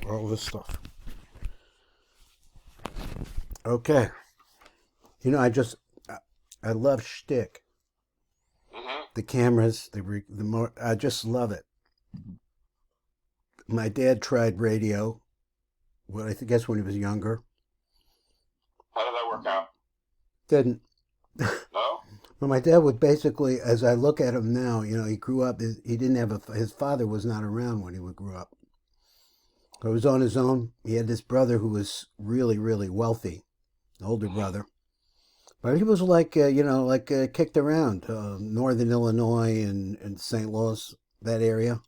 all this stuff. Okay. You know, I love shtick. The cameras, I just love it. My dad tried radio, well, I guess when he was younger. How did that work out? Didn't. No? Well, my dad would basically, as I look at him now, you know, he grew up, he didn't have his father was not around when he grew up. He was on his own. He had this brother who was really, really wealthy, an older brother. But he was like, kicked around, northern Illinois and St. Louis, that area.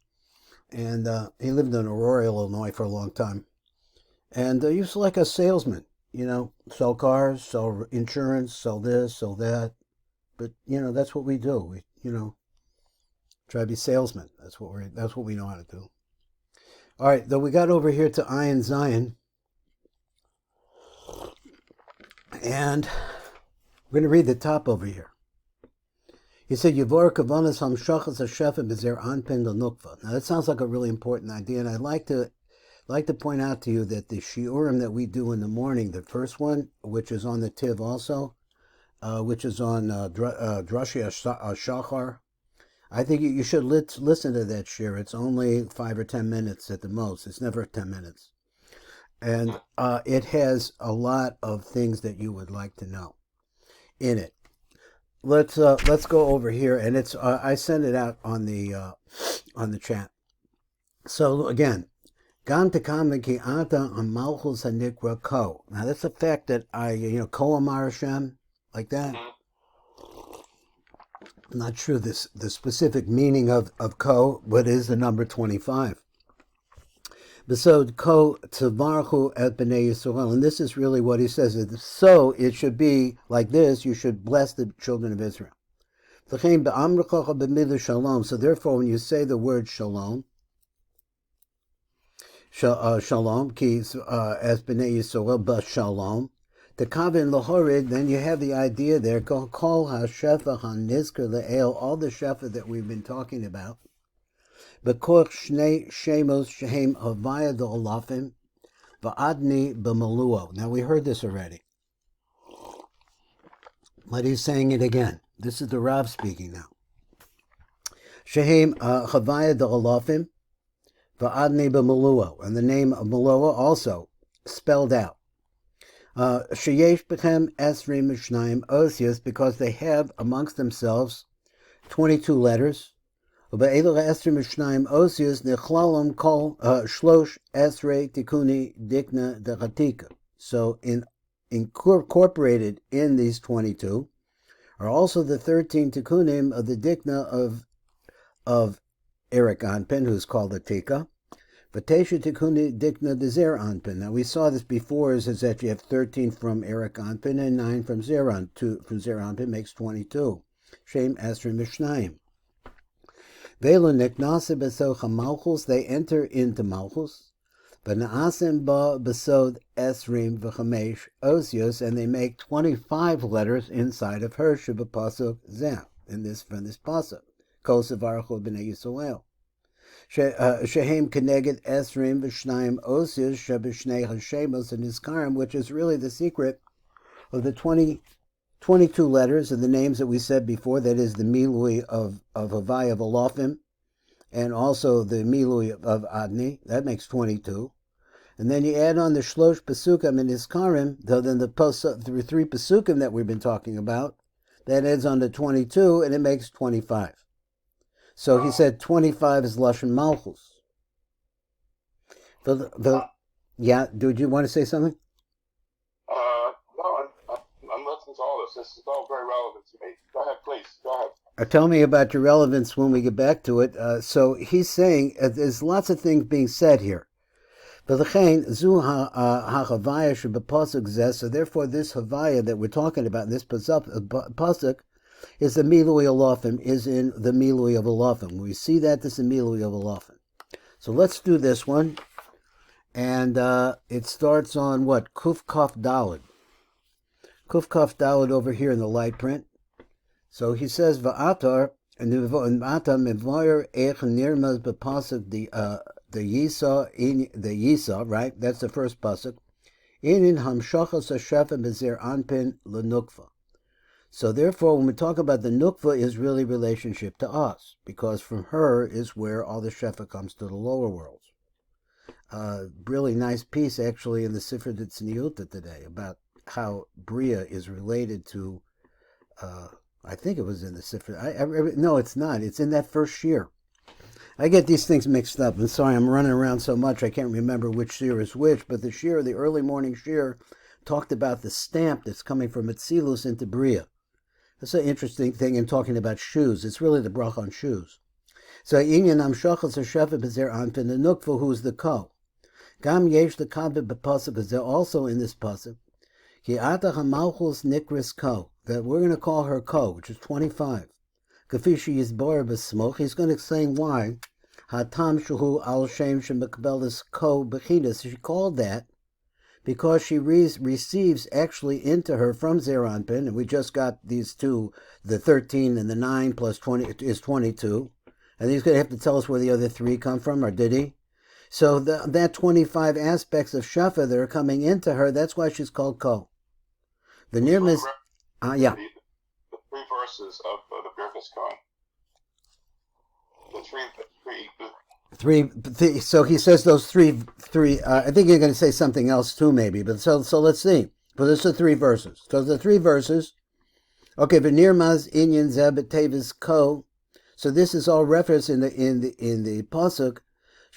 And he lived in Aurora, Illinois for a long time. And he was like a salesman, you know, sell cars, sell insurance, sell this, sell that. But, you know, that's what we do. We, you know, try to be salesmen. That's what we know how to do. All right, though we got over here to Ayin Zion. And we're going to read the top over here. He said, Yavor kavanas hamshachas hashefet b'zer anpin l'nukva. Now that sounds like a really important idea, and I'd like to point out to you that the shiurim that we do in the morning, the first one, which is on the Tiv also, which is on Drashi Shachar, I think you should listen to that shir. It's only 5 or 10 minutes at the most. It's never 10 minutes. And it has a lot of things that you would like to know in it. Let's go over here, and it's I sent it out on the chat. So again, Gam tekam ki ata amalchus hanikra ko. Now that's a fact that ko amar Hashem, like that. I'm not sure the specific meaning of ko, but it is the number 25. Besod ko tvarchu et bnei Yisrael, and this is really what he says. So it should be like this: you should bless the children of Israel. So therefore, when you say the word shalom, shalom, ki as bnei Yisrael b'shalom, the kavin lahorid, then you have the idea there. Kol hashefa hanizker le'el, all the shefa that we've been talking about. B'koch shnei shemos shehem havaya d'olafim va'adni b'maluo. Now we heard this already, but he's saying it again. This is the Rav speaking now. Shehem havaya d'olafim va'adni b'maluo, and the name of Maluo also spelled out. Sheyesh b'chem esrim mishnayim osios, because they have amongst themselves 22 letters. Be'elu esrim mishnayim osios nechlalam kol shlosh esrei tikuni dikna dechatika. So incorporated in these 22 are also the 13 tikunim of the dikna of Eric Anpin, who's called the tika. V'tesha tikuni dikna dezer Anpin. Now we saw this before, is that you have 13 from Eric Anpin and 9 from Zer Anpin. From Zer Anpin makes 22. Shem esrim mishnayim. Velo neknase besocha malchus, they enter into malchus. V'naasim ba besod esrim v'chamesh osios, and they make 25 letters inside of her shebapasuk zeh, from this pasuk. Kol sevarchu b'nei Yisrael. Shehem keneged esrim v'shnayim osios sheb'shnei hashemos and iskarim, which is really the secret of the 22 letters of the names that we said before. That is the milui of Havaya Volofim, and also the milui of Adni. That makes 22. And then you add on the shlosh pesukim and iskarim, then the 3 pesukim that we've been talking about, that adds on to 22, and it makes 25. So he said 25 is Lashon Malchus. Yeah, did you want to say something? No, I'm listening to all this. This is all very relevant to me. Go ahead, please. Go ahead. Tell me about your relevance when we get back to it. So he's saying there's lots of things being said here. So therefore, this Havaya that we're talking about, this pasuk, is the Milui Alofim, is in the Milui of Alofim. We see that this is the Milui of Alofim. So let's do this one. And it starts on what? Kuf Kaf Dalid. Kuf Kaf Dalid over here in the light print. So he says, Va'atar, and Va'atar Mevoyer Ech Nirmaz B'Pasuk Yisa, right? That's the first pasuk. Inin hamshachas hashefa bezer anpin lenukva. So therefore, when we talk about the nukva, is really relationship to us, because from her is where all the shefa comes to the lower worlds. Really nice piece, actually, in the Sefer Tzniuta today about how Bria is related to. I think it was in the Sefer. No, it's not. It's in that first shir. I get these things mixed up. I'm sorry, I'm running around so much I can't remember which shir is which, but the early morning shir, talked about the stamp that's coming from Atzilus into Bria. That's an interesting thing in talking about shoes. It's really the bracha on shoes. So, Inyan Amshachas Hashefa Bezer Anpin, the Nukva, who's the Ko. Gam Yesh the Kabit B'Pasuk, because they're also in this Pasuk. Ki Ata HaMalchus Nikris Ko, that we're going to call her Ko, which is 25. Kafishi Yisbor B'Smoch, he's going to explain why. Hatam Shuhu Al Shem Shemekbelis Ko Bechinas. She called that because she receives actually into her from Zeranpin, and we just got these two, the 13 and the 9 plus 20 is 22. And he's going to have to tell us where the other 3 come from, or did he? So that 25 aspects of Shafa that are coming into her, that's why she's called Ko. The Nirmis, yeah. The 3 verses of the Birchat Cohanim. So he says those three. I think you're going to say something else too, maybe. But so let's see. But there's the 3 verses. So the 3 verses. Okay, v'nirmaz inyan zebet tevis ko. So this is all referenced in the pasuk.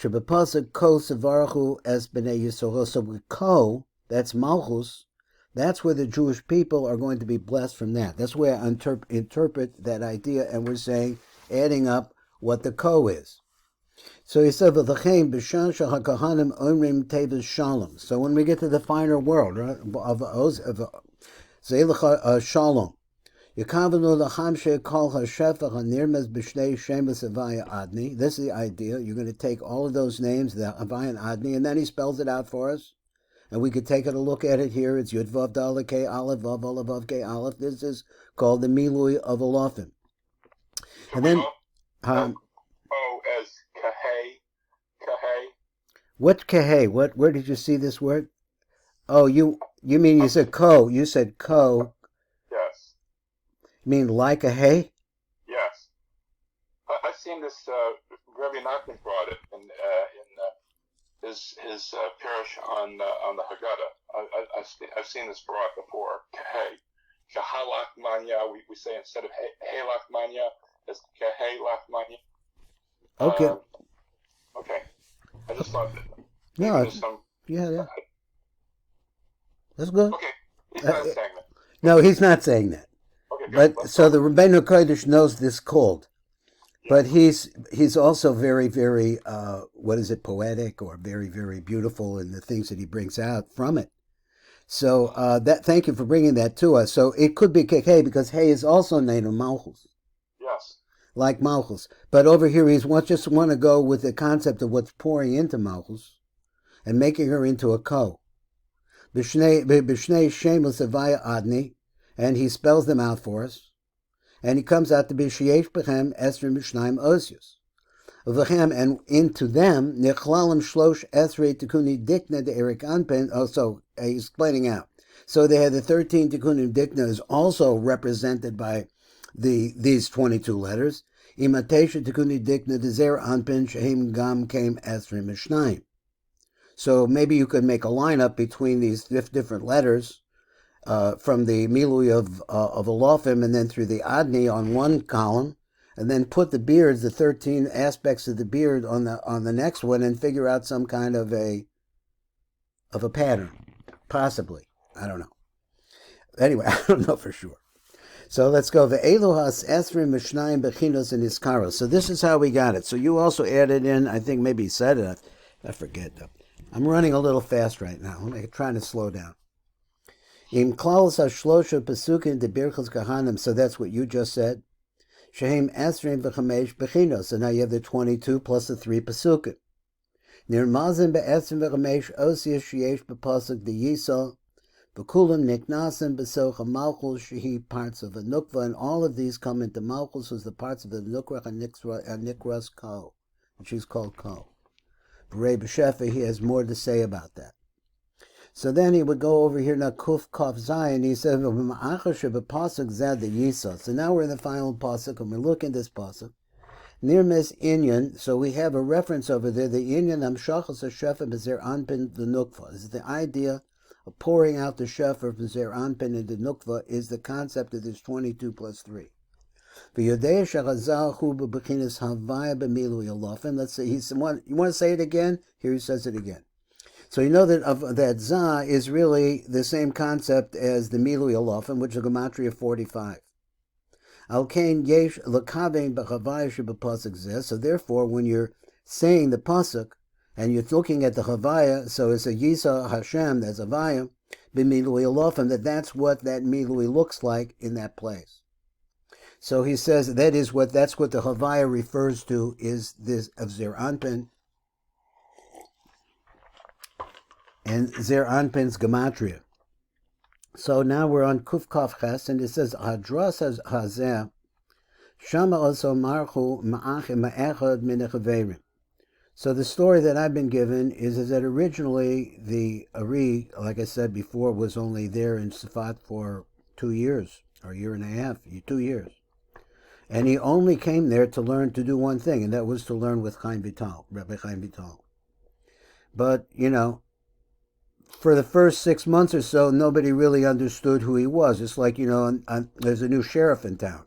Shebepasuk ko sevarachu es bnei Yisrael. So with ko, that's malchus. That's where the Jewish people are going to be blessed from that. That's where I interpret that idea, and we're saying, adding up what the ko is. So he said, "V'lachem b'shan shel haKohanim omrim tevis shalom." So when we get to the finer world, right, of Zeilecha shalom, Yekavanu lacham she'kol hashefach hanirmez b'shnei shemus Havaya Adni. This is the idea. You're going to take all of those names, the Havaya and Adni, and then he spells it out for us. And we could take a look at it here. It's Yud Vav Daled Kei Aleph Vav Aleph Vav Kei Aleph. This is called the Milui of Olofim. And then, as Kahei. What Kahei? Where did you see this word? Oh, you mean you said Ko? You said Ko. Yes. You mean like a hay? Yes. I've seen this. Rabbi Nachman brought it in his parish on the Haggadah. I've seen this brought before. Kahei, Kahalach Manya. We say instead of Heilach Manya, it's Kaheilach Manya. Okay. Okay. I just thought that. Yeah. That's good. Okay. He's not saying that. No, he's not saying that. Okay. But so the Rebbeinu Kodesh knows this cold. But he's also very, very, poetic, or very, very beautiful in the things that he brings out from it. So thank you for bringing that to us. So it could be Kekei, because Hay is also named Malchus. Yes. Like Malchus. But over here, he's just want to go with the concept of what's pouring into Malchus and making her into a Ko. B'shnei Shemus Havaya Adni, and he spells them out for us. And he comes out to be Sheyesh Bechem Esrim B'Shnaim Osius. V'chem, and into them, Nechlalim Shlosh Esrei Tikuni Dikna de Erik Anpen. Also, he's explaining out. So they had the 13 Tikkunim Dikna is also represented by these 22 letters. Imatesha Tikuni Dikna de Zer Anpen Shehim Gam Kem Esrim B'Shnaim. So maybe you could make a lineup between these different letters. From the Milui of Olofim, and then through the Adni on one column, and then put the beards, the 13 aspects of the beard on the next one, and figure out some kind of a pattern, possibly. I don't know. Anyway, I don't know for sure. So let's go. Ve'elohas esrim mishnayim bechinos and iskaros. So this is how we got it. So you also added in, I think maybe you said it. I forget. I'm running a little fast right now. I'm trying to slow down. In Klaus Hashlosha Pesukim de Birchat Cohanim, so that's what you just said. Shehem Esrim v'chamesh bechinos. So now you have the 22 plus the 3 Pesukim. Nirmazim be'esrim v'chamesh osias sheyesh b'pasuk de Yisa v'kulam niknasim b'socha malchus shehi parts of the nukva, and all of these come into malchus as the parts of the nukra and nikras ko, and she's called ko. Reb Shefa, he has more to say about that. So then he would go over here now, Kuf Kaf Zayin. He said, "Pasuk Zad the Yisa." So now we're in the final pasuk, and we look in this pasuk. Nirmes Inyan. So we have a reference over there. The Inyan Amshachas Shefa B'Zer Anpin the Nukva. This is the idea of pouring out the Shefa B'Zer Anpin into Nukva. Is the concept of this 22 plus 3. Let's say you want to say it again? Here he says it again. So you know that Za is really the same concept as the Milui Alofim, which is a gematria of 45. So therefore, when you're saying the pasuk and you're looking at the Havaya, so it's a Yisa Hashem, that's Havaya, b'Milui Alofim, that's what that Milui looks like in that place. So he says that's what the Havaya refers to, is this of Zer Anpin and Zer Anpin's gematria. So now we're on Kuf Kaf Ches, and it says Hadras Hazeh Shama also Marchu Ma'achim Ma'echad Min Chaverim. So the story that I've been given is that originally the ARI, like I said before, was only there in Safat for 2 years, or a year and a half, 2 years. And he only came there to learn to do one thing, and that was to learn with Chaim Vital, Rabbi Chaim Vital. But, for the first 6 months or so, nobody really understood who he was. It's like, there's a new sheriff in town,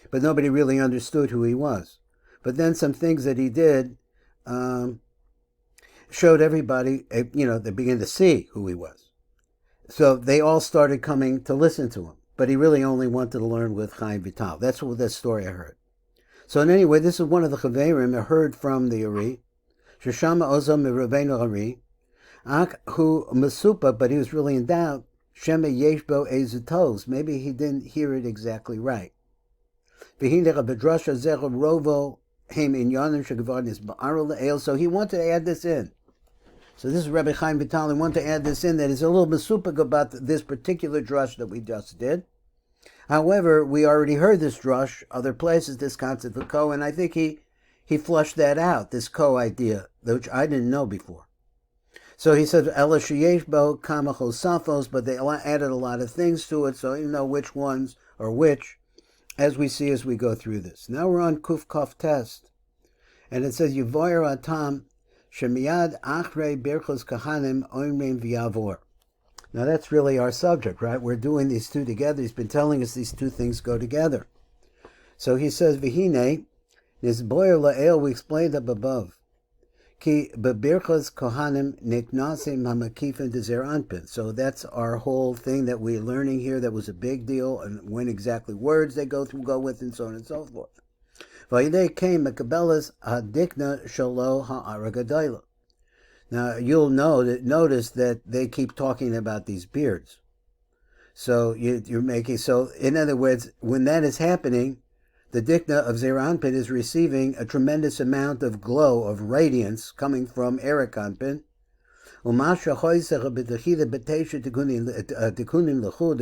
but nobody really understood who he was. But then some things that he did showed everybody, they began to see who he was. So they all started coming to listen to him. But he really only wanted to learn with Chaim Vital. That's what that story I heard. So anyway, this is one of the Chaverim I heard from the ARI. Sheshama Ozam Rabbeinu ARI. Ak hu Masupa, but he was really in doubt. Shema Yeshbo Ezutos. Maybe he didn't hear it exactly right. So he wanted to add this in. So this is Rabbi Chaim Vital. He wanted to add this in, that is a little mesupik about this particular drush that we just did. However, we already heard this drush other places, this concept of ko, and I think he flushed that out, this ko idea, which I didn't know before. So he said, Ela sheyesh bo kama chosafos, but they added a lot of things to it, so you know which ones or which, as we see as we go through this. Now we're on Kuf Kaf Test, and it says, Yavoyer atam, Shemiyad Achrei Birchat Cohanim Oimrim Vayavor. Now that's really our subject, right? We're doing these two together. He's been telling us these two things go together. So he says, Vihine, Nizboyer La'el, we explained up above. Ki Birchat Cohanim Niknasim Hamakifin D'Zer Anpin. So that's our whole thing that we're learning here. That was a big deal, and when exactly words they go with, and so on and so forth. Now you'll notice that they keep talking about these beards. So you're making, so in other words, when that is happening, the dikna of Zer Anpin is receiving a tremendous amount of glow, of radiance coming from Erev Anpin.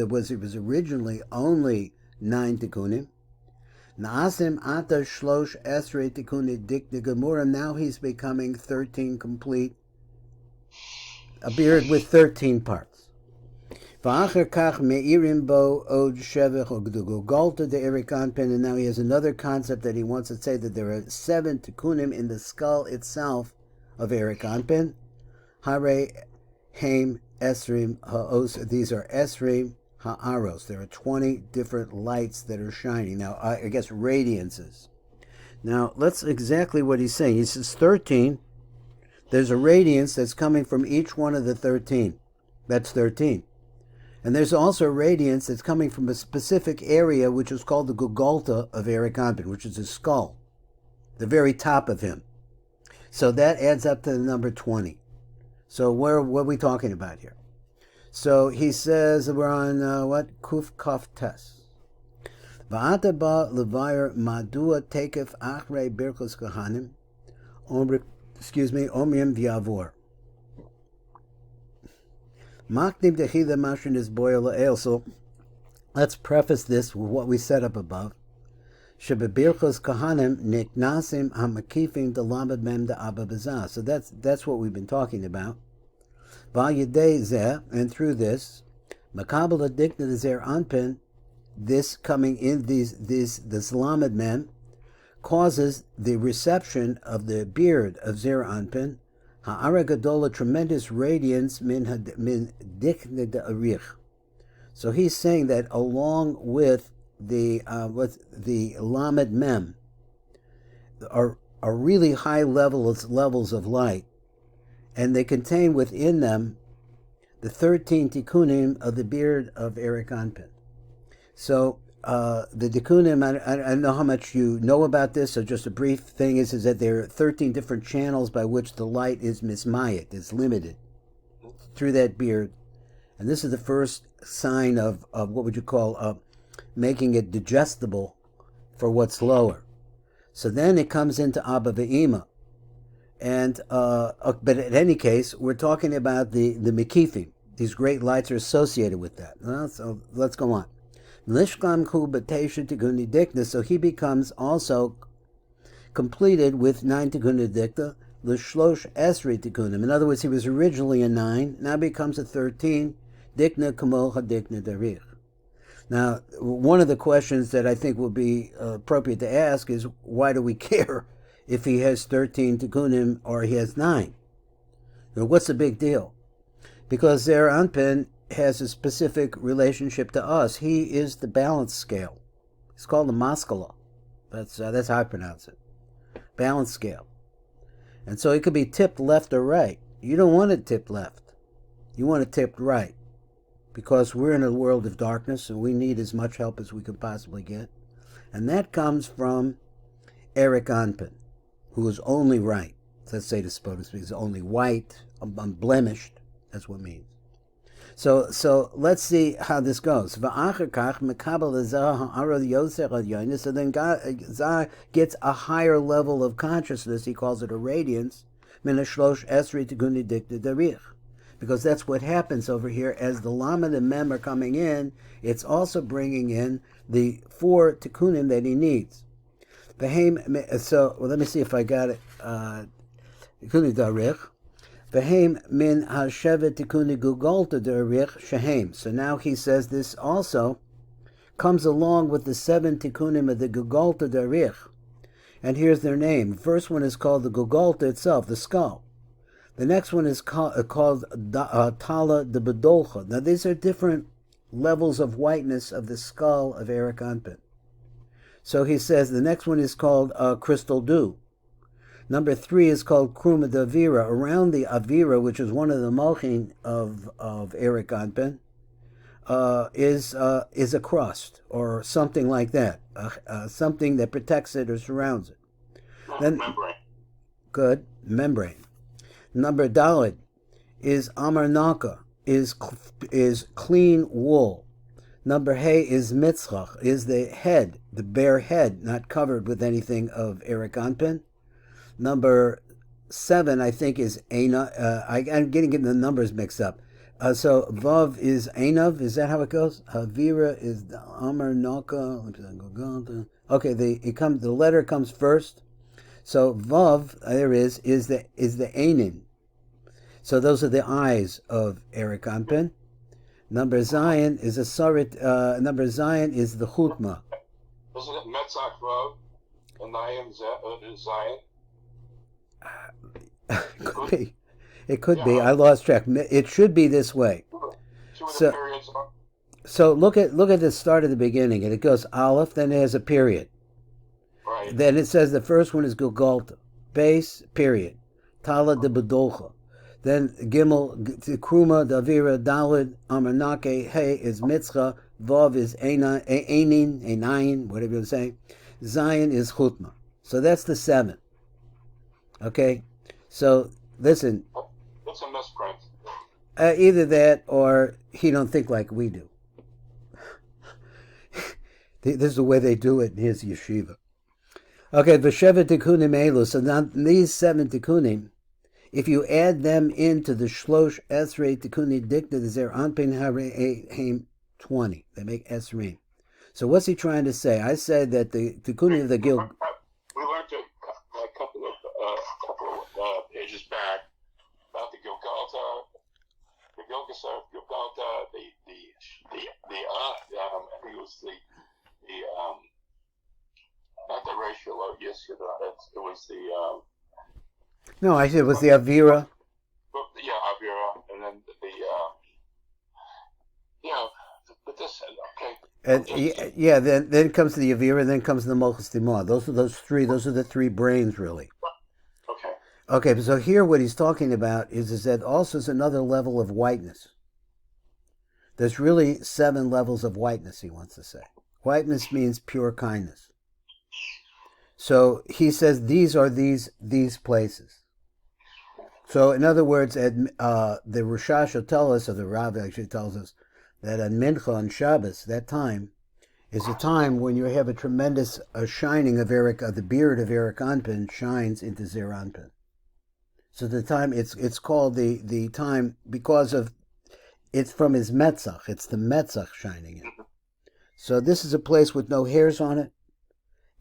It was originally only 9 tikunim. Naasim ata shlosh esrei tikuni dikna gemurim. Now he's becoming 13 complete, a beard with 13 parts. V'acher kach meirim bo od shevech ogdugolta de Erev Anpin, and now he has another concept that he wants to say, that there are 7 tikunim in the skull itself of Erev Anpin. Hare heim esrim haos. These are esrim ha'aros. There are 20 different lights that are shining. Now, I guess radiances. Now, that's exactly what he's saying. He says 13. There's a radiance that's coming from each one of the 13. That's 13. And there's also a radiance that's coming from a specific area, which is called the Gugolta of Erev Anpin, which is his skull, the very top of him. So that adds up to the number 20. So what are we talking about here? So he says we're on Kuf Kaf Tes. Va'ata ba levayer madua tekef achrei Birchat Cohanim omrim Vayavor. Maknim dechida mashin is boil la'el. So let's preface this with what we set up above. Shebebirchas Cohanim niknasim hamakifim delamad mem de Abba B'Zah. So that's what we've been talking about. Vayidei zeh, and through this, makabel adikna zer anpin, this coming in this lamed mem causes the reception of the beard of zer anpin, ha'ara gadol, a tremendous radiance min dikna de arich. So he's saying that along with the lamed mem are really high levels of light, and they contain within them the 13 tikkunim of the beard of Eric Anpin. So the tikkunim, I don't know how much you know about this, so just a brief thing is that there are 13 different channels by which the light is mismayet, is limited through that beard. And this is the first sign of what would you call making it digestible for what's lower. So then it comes into Abba Ve'ima. And but in any case, we're talking about the Mekifim. These great lights are associated with that. So let's go on. So he becomes also completed with 9 Tikkunei Dikta, L'shlosh Esri Tikkunim. In other words, he was originally a 9, now becomes a 13, Dikna Kamo HaDikna Darich. Now, one of the questions that I think will be appropriate to ask is, why do we care if he has 13 tikkunim or he has 9? Now, what's the big deal? Because Zer Anpin has a specific relationship to us. He is the balance scale. It's called the maskala. That's how I pronounce it. Balance scale. And so it could be tipped left or right. You don't want it tipped left. You want it tipped right. Because we're in a world of darkness and we need as much help as we can possibly get. And that comes from Eric Anpin, who is only right. Let's say this, so to speak, is only white, unblemished. That's what it means. So let's see how this goes. So then God gets a higher level of consciousness. He calls it a radiance. Because that's what happens over here. As the Lamed and Mem are coming in, it's also bringing in the 4 tikkunim that he needs. So let me see if I got it. Tikkunim darich. V'heim min hashevet tikkunim gugolta darich shehem. So now he says this also comes along with the 7 tikkunim of the gugolta darich. And here's their name. The first one is called the gugolta itself, the skull. The next one is called Tala de Bedolcha. Now these are different levels of whiteness of the skull of Eric Anpin. So he says the next one is called Crystal Dew. Number 3 is called Kruma de Avira. Around the Avira, which is one of the mochin of Eric Anpin, is a crust or something like that, something that protects it or surrounds it. Then, membrane. Good, membrane. Number Daled is Amarnaka, is clean wool. Number Hey is Mitzchach, is the head, the bare head, not covered with anything of Eric Anpin. Number 7, I think, is Eina. I'm getting the numbers mixed up. So Vav is Einav, is that how it goes? Havira is the Amarnaka. Okay, the letter comes first. So Vav, there is the Einin. So those are the eyes of Eric Anpin. Number Zion is a Sarit. Number Zion is the Chutma. Isn't it Metzach Vav? And Nayim Zion? Could be. It could be. I lost track. It should be this way. So look at the start of the beginning, and it goes Aleph, then it has a period. Right. Then it says the first one is Gulgalta, base, period. Tala de Bedolcha. Then Gimel, Kruma, Davira, Dalid, Amarnake, Hey is Mitzcha, Vav is Einin, whatever you're saying. Zion is Chutma. So that's the 7. Okay? So, listen. It's a misprint. Either that or he don't think like we do. This is the way they do it in his yeshiva. Okay, V'sheva tikkunim elu. So now these 7 tikkunim, if you add them into the shlosh esrei tikkuni dikta, Zer Anpin hareim 20. They make esreim. So what's he trying to say? I said that the Tikkun of the Gil. We learned a couple of pages back about the Gilgalta, the Gilgalta, I think it was the not the racial, yes, it was the No, I said it was the Avira. yeah, Avira, and then but this, okay. And then comes the Avira, and then comes the Mochas Timah. Those are the three brains, really. Okay. Okay, so here what he's talking about is that also is another level of whiteness. There's really 7 levels of whiteness, he wants to say. Whiteness means pure kindness. So he says these are these places. So in other words, the Rosh will tell us, or the Rav actually tells us, that on Mincha, on Shabbos, that time, is a time when you have a tremendous shining of the beard of Eric Anpin shines into Zer Anpin. So the time, it's called the time because of, it's from his Metzach, it's the Metzach shining in. So this is a place with no hairs on it.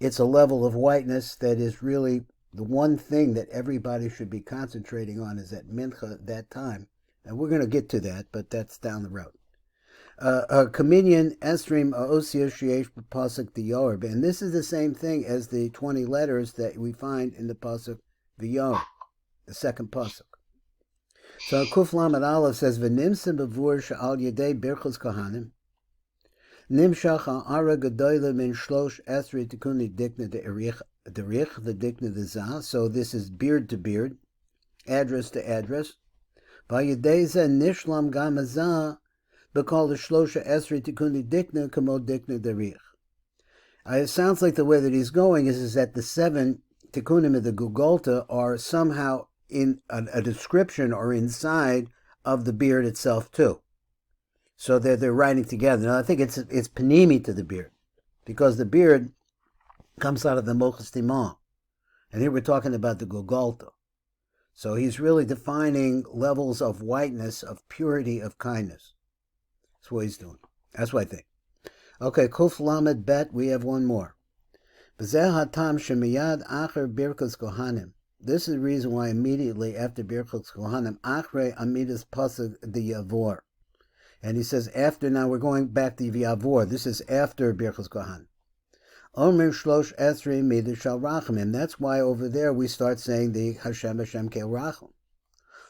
It's a level of whiteness that is really the one thing that everybody should be concentrating on is at Mincha, that time. And we're going to get to that, but that's down the road. Communion Esrim Osia Sheesh Pasuk Diyorb. And this is the same thing as the 20 letters that we find in the Pasuk Vayavor, the second Pasuk. So Kuf Lamed Aleph says, V'nimsim b'vur she'al yedei Birchat Cohanim, Nimshach ha'ara gedoyle min shlosh esrei tikuni dikna derich, the dikna D'ZA. So this is beard to beard, address to address. V'yedei ze nishlam gam hazah, b'kol the shlosha esrei tikuni dikna kamo dikna derich. It sounds like the way that he's going is that the 7 tikkunim of the Gugolta are somehow in a description or inside of the beard itself too. So they're writing together. Now I think it's panimi to the beard, because the beard comes out of the Mochas Timah, and here we're talking about the Gugolta. So he's really defining levels of whiteness, of purity, of kindness. That's what he's doing. That's what I think. Okay, Kuf Lamed Bet, we have one more. B'zeh hatam shemiyad acher Birchat Cohanim. This is the reason why immediately after Birchat Cohanim, achrei amidas pasuk Vayavor. And he says after, now we're going back to Vayavor. This is after Birchat Cohanim. Omer shlosh esrei midas shal rachamim. That's why over there we start saying the Hashem Kel Racham.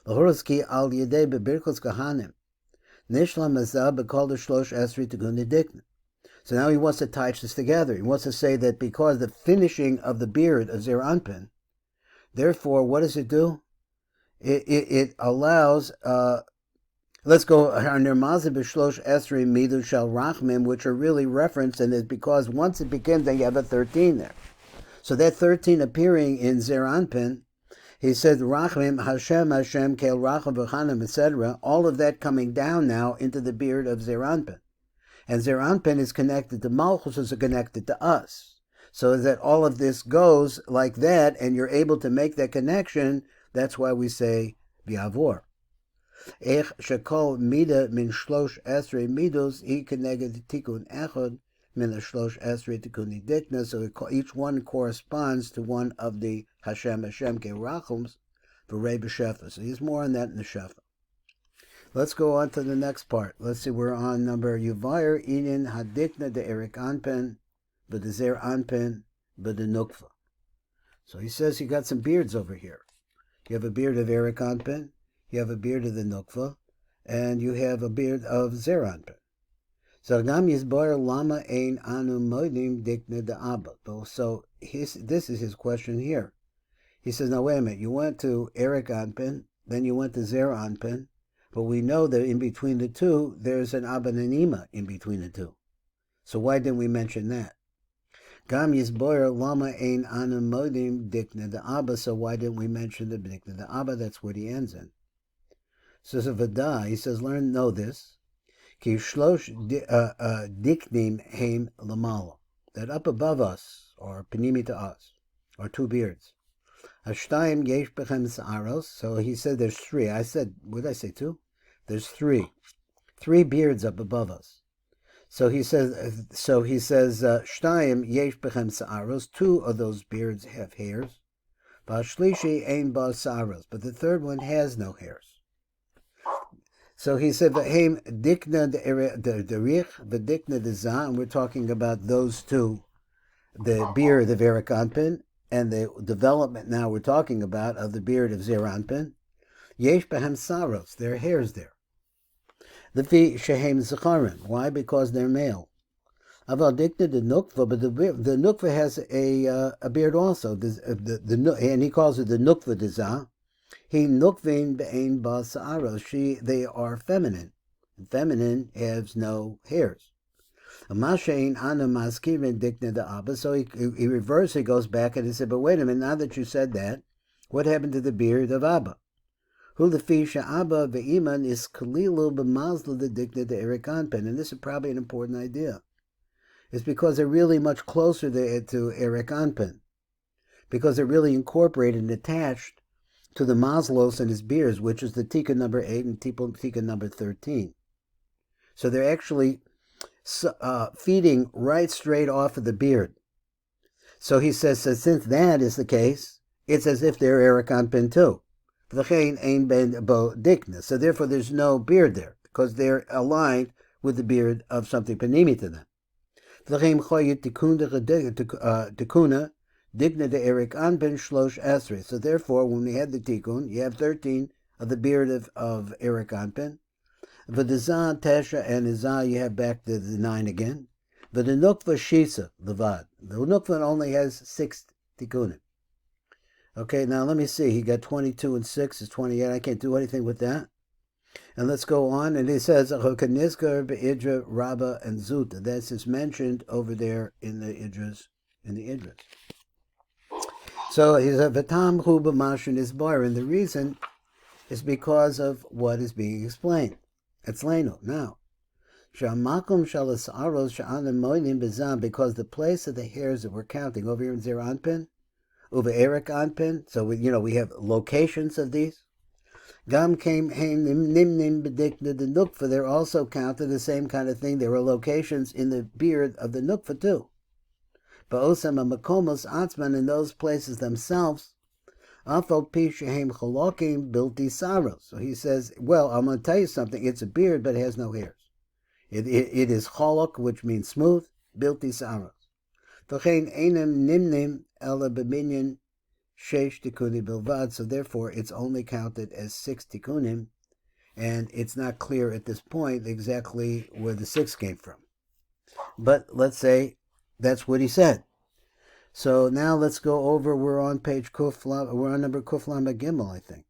L'horoski al yedei b'Birchat Cohanim. Nishlam hazah b'kol the shlosh esrei tikun dikna. So now he wants to tie this together. He wants to say that because the finishing of the beard of Zer Anpin, therefore, what does it do? It allows, let's go, Nirmazi b'shlosh esrei midu shal rachmim, which are really referenced, and it's because once it begins, then you have a 13 there. So that 13 appearing in Zer Anpin, he said, rachmim, Hashem, kel racham v'chanim, etc., all of that coming down now into the beard of Zer Anpin. And Zer Anpin is connected to Malchus, is connected to us. So that all of this goes like that, and you're able to make that connection. That's why we say Vayavor. Ech shekol mida min shlosh esrei midos I keneged tikun echad min shlosh esrei tikuni dikna. So each one corresponds to one of the Hashem ke rachums v'rei b'shefa. So he's more on that in the shefa. Let's go on to the next part. Let's see, we're on number Yuvayr Inin Hadikna de Eric Anpen, but the Zer Anpen, but the Nuk D'ZA. So he says you got some beards over here. You have a beard of Eric Anpen, you have a beard of the Nuk D'ZA, and you have a beard of Zer Anpen. So Gam Yizbar Lama Ein Anu Modim Dikna de Abba. So this is his question here. He says, now wait a minute, you went to Eric Anpen, then you went to Zer Anpen, but we know that in between the two, there's an Abba and an Ima in between the two. So why didn't we mention that? Gam Yizboyer Lama Ein Anu Modim Dikna de Abba. So why didn't we mention the Dikna de Abba? That's what he ends in. So Vada, he says, know this. Ki shlosh diknim heim lamala. That up above us, or panimi to us, are 2 beards. Hashtayim yesh bechem sa'aros. So he said there's 3. I said, what did I say, 2? There's 3. 3 beards up above us. So he says, Shtayim yesh bechem sa'aros, two of those beards have hairs. V'ashlishi ein ba sa'aros, but the third one has no hairs. So he said, V'heim dikna derich, v'dikna D'ZA, and we're talking about those two, the beard of Erev Anpin, and the development now we're talking about of the beard of Zeir Anpin. Yesh behem saros, there are hairs there. The fi shehem zecharim. Why? Because they're male. Aval dikna the nukva, but the nukva has a beard also. And he calls it the Nuk D'ZA. He nukvin be'ein ba saros. They are feminine. Feminine has no hairs. Mashein ana maskirin dikna the abba. So he reverses. He goes back and he said, but wait a minute. Now that you said that, what happened to the beard of Abba? Hu lefi she'abba ve'iman is kalilu b'mazla the dikna the Erev Anpin. And this is probably an important idea. It's because they're really much closer to Erev Anpin. Because they're really incorporated and attached to the Maslos and his beards, which is the Tikkun number 8 and Tikkun number 13. So they're actually feeding right straight off of the beard. So he says, so since that is the case, it's as if they're Erev Anpin too. So therefore there's no beard there, because they're aligned with the beard of something panimi to them. Digna de Erev Anpin shlosh esrei. So therefore, when we had the tikkun, you have 13 of the beard of Erev Anpin. V'D'ZA tesha and D'ZA, you have back to the 9 again. V'Nukva shisa levad. The Nukva only has 6 tikkunim. Okay, now let me see. He got 22 and 6 is 28. I can't do anything with that. And let's go on. And he says, Chokanizkar be'idra Rabba and Zuta. That's is mentioned over there in the Idras. So he said, V'tam hu b'mashin is bar. And the reason is because of what is being explained. It's Leno. Now, Shamakum shalas aros sha'anim moinim b'zam, because the place of the hairs that we're counting over here in Zeir Anpin, over Erev Anpin, so we have locations of these. Gam came nimnim b'dikna the nukva. They're also counted the same kind of thing. There are locations in the beard of the nukva too. Ba'osam amakomos atzman, in those places themselves. Afal pi shehem chalokim bilti saros. So he says, well, I'm going to tell you something. It's a beard, but it has no hairs. It is chalok, which means smooth, bilti saros. V'chein einem nimnim ela b'minyan sheish tikkunim bilvad. So therefore, it's only counted as 6 tikkunim, and it's not clear at this point exactly where the 6 came from. But let's say that's what he said. So now let's go over. We're on page Kuflam. We're on number Kuflam Gimel, I think.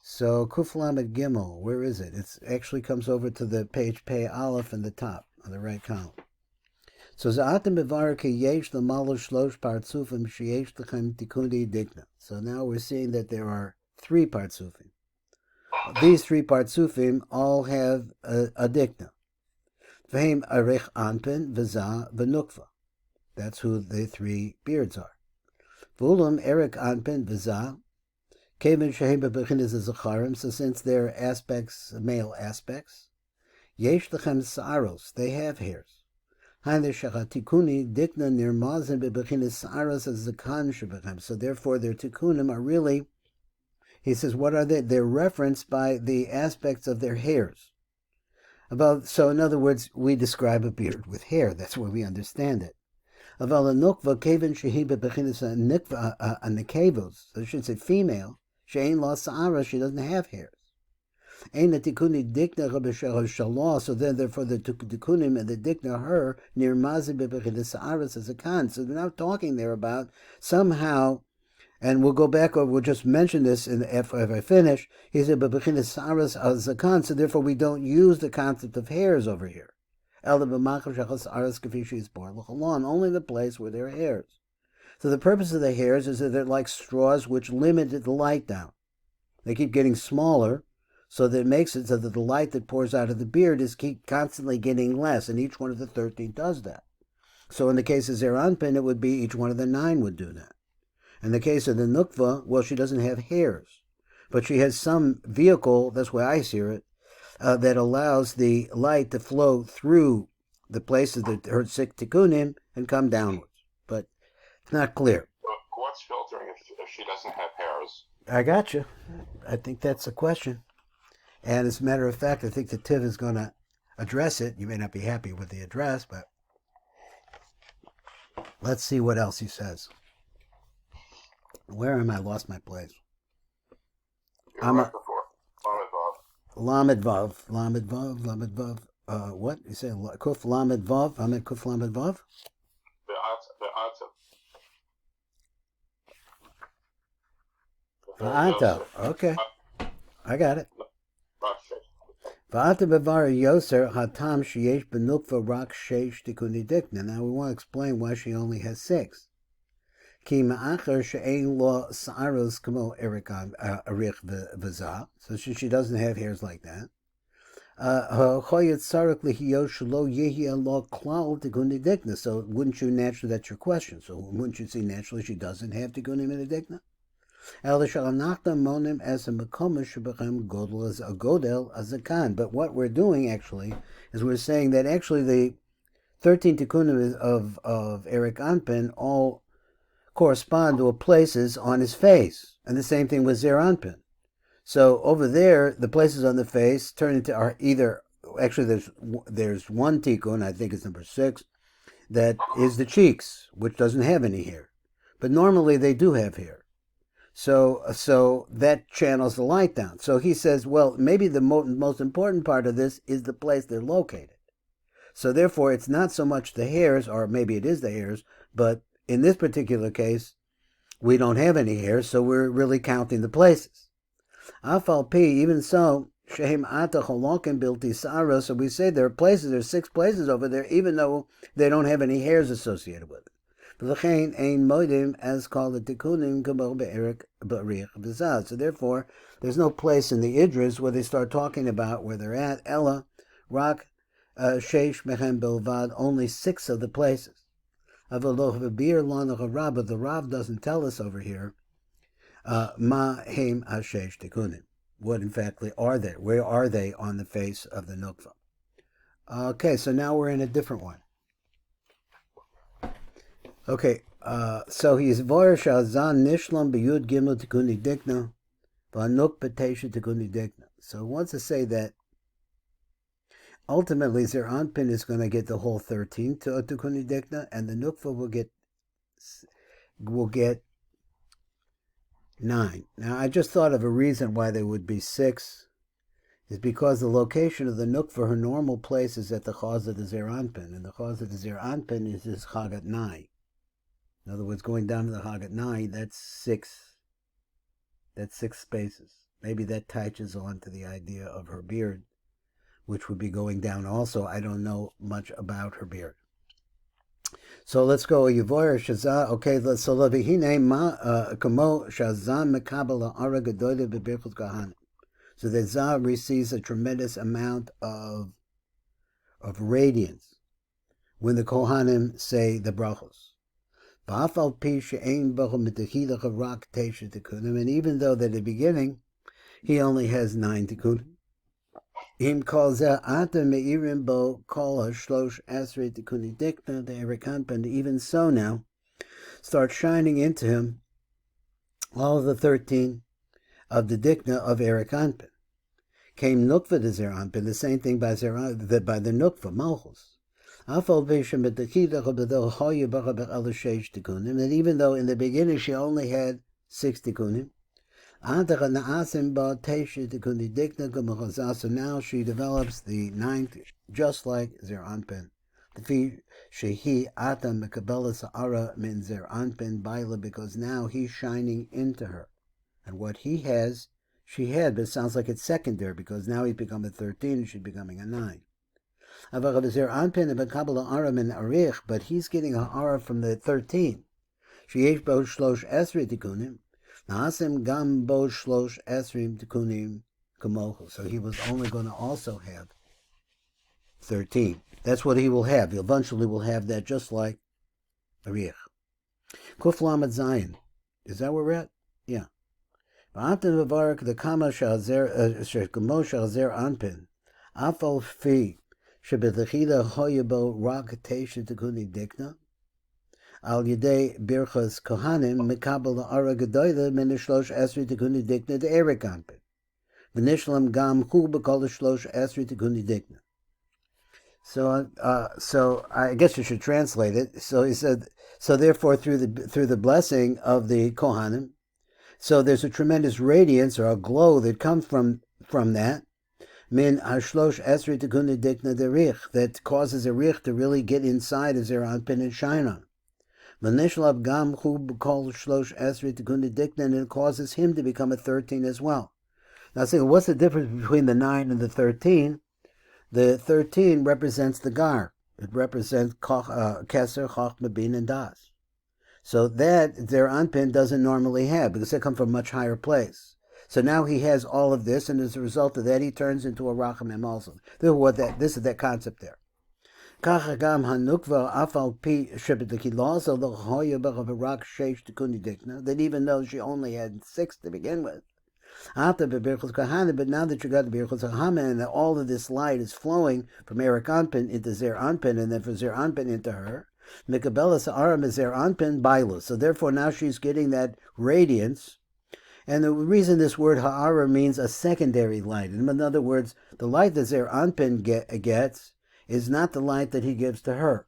So Kuflam Gimel, where is it? It actually comes over to the page Pei Aleph in the top on the right column. So Za'atim Bevarke Yesh L'Malo Shlosh Partsufim Sheyesh L'Chem Tikundi Dikna. So now we're seeing that there are 3 Partsufim. These 3 Partsufim all have a Dikna. V'heim Erev Anpin D'ZA V'Nukva. That's who the 3 beards are. V'ulam Erev Anpin D'ZA Kevin Shehem Bebechinas Zacharim. So since they're aspects, male aspects, Yesh L'Chem Sa'aros, they have hairs. So therefore their tikkunim are really, he says, what are they? They're referenced by the aspects of their hairs. So in other words, we describe a beard with hair. That's where we understand it. So I should say female. She doesn't have hairs. So then, therefore, the tikkunim and the dikna her near mazi bebechinas sa'aras as a kan. So they're not talking there about somehow, and we'll go back over. We'll just mention this if I finish. He said bebechinas sa'aras as a kan. So therefore, we don't use the concept of hairs over here. Only the place where there are hairs. So the purpose of the hairs is that they're like straws which limit the light down. They keep getting smaller. So that it makes it so that the light that pours out of the beard is constantly getting less, and each one of the 13 does that. So in the case of Zeir Anpin, it would be each one of the 9 would do that. In the case of the Nukva, well, she doesn't have hairs, but she has some vehicle, that's why I see it, that allows the light to flow through the places that hurt six tikkunim and come downwards. But it's not clear. What's filtering if she doesn't have hairs? I got you. I think that's a question. And as a matter of fact, I think the Tiv is going to address it. You may not be happy with the address, but let's see what else he says. Where am I? Lost my place. You're right before. Lamed Vav. What? You say Kuf Lamed Vav? I'm at Kuf Lamed Vav? Va'ata. Okay. I got it. Va'ata bevar yoser hatam sheyesh benukva rak sheish tikuni dikna. Now we want to explain why she only has 6. Ki ma'acher she'ein lo sa'aros kamo erich v'za. So she doesn't have hairs like that. Choyet sarak lihiyosh lo yehi lo klal tikuni dikna. So wouldn't you naturally, that's your question, so wouldn't you see naturally she doesn't have tikuni dikna? But what we're doing actually is we're saying that actually the 13 tikkunim of Eric Anpin all correspond to places on his face, and the same thing with Zer Anpin. So over there, the places on the face turn into are either actually there's one tikkun, I think it's number 6, that is the cheeks, which doesn't have any hair, but normally they do have hair. So that channels the light down. So he says, well, maybe the most important part of this is the place they're located. So therefore, it's not so much the hairs, or maybe it is the hairs, but in this particular case, we don't have any hairs, so we're really counting the places. Afal P, even so, Shehem Ata Cholokin Bilti Sara, so we say there's 6 places over there, even though they don't have any hairs associated with it. As called the tikkunim kamo be'erik ba'rich v'zad. So therefore, there's no place in the Idris where they start talking about where they're at. Ella, rak, sheish mechem belvad, only 6 of the places. Avaloch v'bir lanach Rav, the Rav doesn't tell us over here. Ma heim hasheish tikkunim. What in fact are they? Where are they on the face of the nukva? Okay, so now we're in a different one. Okay, so he's Vor Shazan Nishlam B'Yud Gimel Tikuni Dikna V'Anuk B'Tesha Tikuni Dikna. So he wants to say that ultimately Zer Anpin is going to get the whole 13 to Tikuni Dikna, and the Nukva will get 9. Now I just thought of a reason why there would be 6 is because the location of the Nukva, her normal place is at the Chaz of the Zer Anpin, and the Chaz of the Zer Anpin is his Chagat Nai. In other words, going down to the Hagat 9, that's 6. That's 6 spaces. Maybe that touches on to the idea of her beard, which would be going down also. I don't know much about her beard. So let's go. Yavoyer Shazah. Okay, so Levihine ma kamo Shazam mekabel ara gedoyle bebirchut Cohanim. So that Zah receives a tremendous amount of radiance when the Kohanim say the brachos. And even though that at the beginning he only has 9 tikkunim, him calls out meirim bo kol hashlosh esrei tikkuni dikna the Eric Anpin. Even so now start shining into him all of the 13 of the dikna of Eric Anpin. Came nukva to Zer Anpin, the same thing by the nukva malchus. And even though in the beginning she only had 6 tikkunim, so now she develops the 9th, just like Zer Anpin. Because now he's shining into her. And what he has, she had, but it sounds like it's secondary, because now he's become a 13 and she's becoming a 9. But he's getting an ara from the 13. So he was only going to also have 13. That's what he will have. He eventually will have that, just like Ariach. Kuf Lamed Zayin. Is that where we're at? Yeah. The Kama Shazer Anpin. Afal fi shebedechida hoyabo rak teisha tekuni dikna. Al yedei Birchat Cohanim mekabel ARI gedoyle min shlosh esri tekuni dikna de Erev kampen. V'nishlam gam hu b'kol shlosh esri tekuni dikna. So I guess you should translate it. So he said, so therefore through the blessing of the Kohanim, so there's a tremendous radiance or a glow that comes from that. Min hashlosh esri tekuni dikna derich, that causes a rich to really get inside of Zer Anpin and shine on. V'nishlav gam hu b'kol shlosh esri tekuni dikna, and it causes him to become a 13 as well. Now, see, what's the difference between the 9 and the 13? The 13 represents the gar. It represents keser, chochma, bin, and das. So that Zer Anpin doesn't normally have, because they come from a much higher place. So now he has all of this, and as a result of that, he turns into a rachamim also. This is that concept there. That even though she only had 6 to begin with, but now that you got the Birchat Cohanim and all of this light is flowing from Erev Anpin into Zer Anpin, and then from Zer Anpin into her, Mikabelas Aram is Zer Anpin Bailu. So therefore now she's getting that radiance. And the reason this word Ha'ara means a secondary light. In other words, the light that Zer Anpin gets is not the light that he gives to her.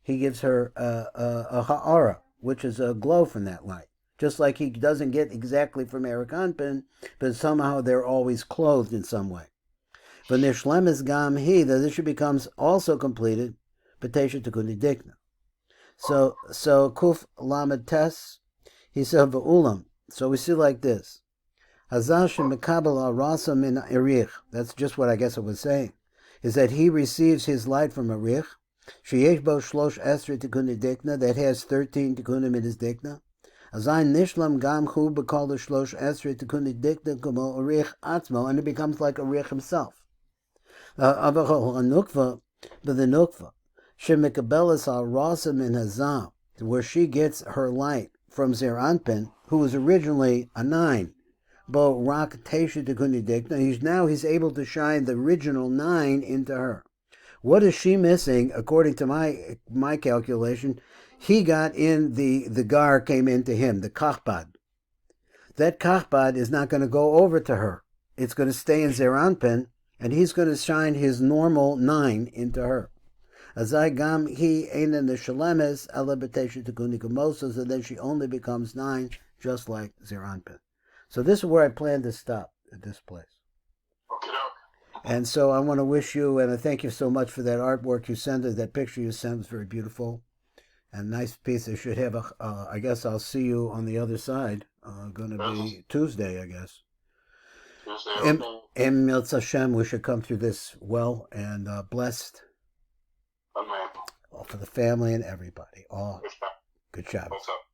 He gives her a Ha'ara, which is a glow from that light. Just like he doesn't get exactly from Erev Anpin, but somehow they're always clothed in some way. V'nishlemes is gam he, that this becomes also completed, b'teisha tekuni dikna. So kuf lamed tes, he said v'ulam. So we see like this. Hazash mekabel arasa min erich. That's just what I guess I was saying. Is that he receives his light from erich. Sheyesh bo shlosh esri tekuni dikna, that has 13 tekunim in his dikna. Azayin nishlam gam hu b'kol shlosh esri tekuni dikna kumo erich atzmo, and it becomes like erich himself. Avachol hanukva, but the nukva shemekabelas arasa min hazam, where she gets her light from Zer Anpin, who was originally a 9. Bo rak teisha tekuni dikna. He's able to shine the original 9 into her. What is she missing? According to my calculation, he got in the gar came into him, the kachbad. That kachbad is not going to go over to her. It's going to stay in Zer Anpin, and he's going to shine his normal 9 into her. Azai gam he eina neshalemes ala b'teisha tekuni kumosa, so then she only becomes 9, just like Zer Anpin. So this is where I plan to stop, at this place. Okay. And so I want to wish you, and I thank you so much for that artwork you sent us. That picture you sent was very beautiful. And nice piece. I should have I guess I'll see you on the other side. Going to be Tuesday, I guess. Tuesday, Em Hashem, we should come through this well and blessed. Amen. For the family and everybody. All good job. What's up?